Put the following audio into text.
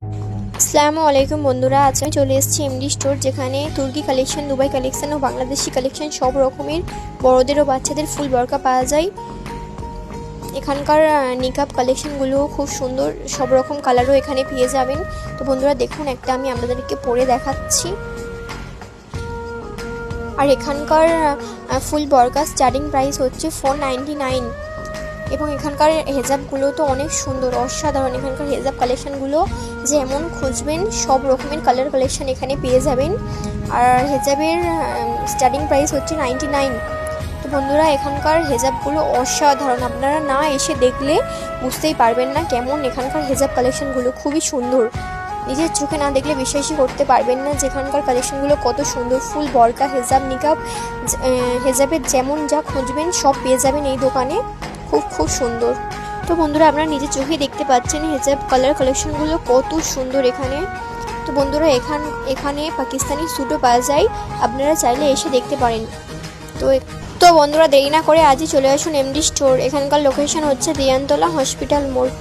আসসালামু আলাইকুম বন্ধুরা, আজ আমি চলে এসেছি এমডি স্টোর, যেখানে তুর্কি কালেকশন, দুবাই কালেকশন ও বাংলাদেশি কালেকশন সব রকমের বড়দের ও বাচ্চাদের ফুল বরকা পাওয়া যায়। এখানকার নিকাব কালেকশনগুলো খুব সুন্দর, সব রকম কালারও এখানে পেয়ে যাবেন। তো বন্ধুরা দেখুন, একটা আমি আপনাদেরকে পরে দেখাচ্ছি। আর এখানকার ফুল বরকা স্টার্টিং প্রাইস হচ্ছে 499। এবং এখানকার হেজাবগুলো তো অনেক সুন্দর, অসাধারণ। এখানকার হেজাব কালেকশানগুলো যেমন খুঁজবেন সব রকমের কালার কালেকশান এখানে পেয়ে যাবেন। আর হেজাবের স্টার্টিং প্রাইস হচ্ছে 99। তো বন্ধুরা এখানকার হেজাবগুলো অসাধারণ, আপনারা না এসে দেখলে বুঝতেই পারবেন না কেমন এখানকার হেজাব কালেকশানগুলো, খুবই সুন্দর। নিজের চোখে না দেখলে বিশ্বাসই করতে পারবেন না যেখানকার কালেকশনগুলো কত সুন্দর। ফুল বরকা, হেজাব, নিকাব, হেজাবের যেমন যা খুঁজবেন সব পেয়ে যাবেন এই দোকানে। খুব সুন্দর। তো বন্ধুরা আপনারা নিজের চোখে দেখতে পাচ্ছেন হেজাব কালার কালেকশনগুলো কত সুন্দর এখানে। তো বন্ধুরা এখানে পাকিস্তানি স্যুটও পাওয়া যায়, আপনারা চাইলে এসে দেখতে পারেন। তো বন্ধুরা দেরি না করে আজই চলে আসুন এমডি স্টোর। এখানকার লোকেশন হচ্ছে দিয়ানতলা হসপিটাল মোড়।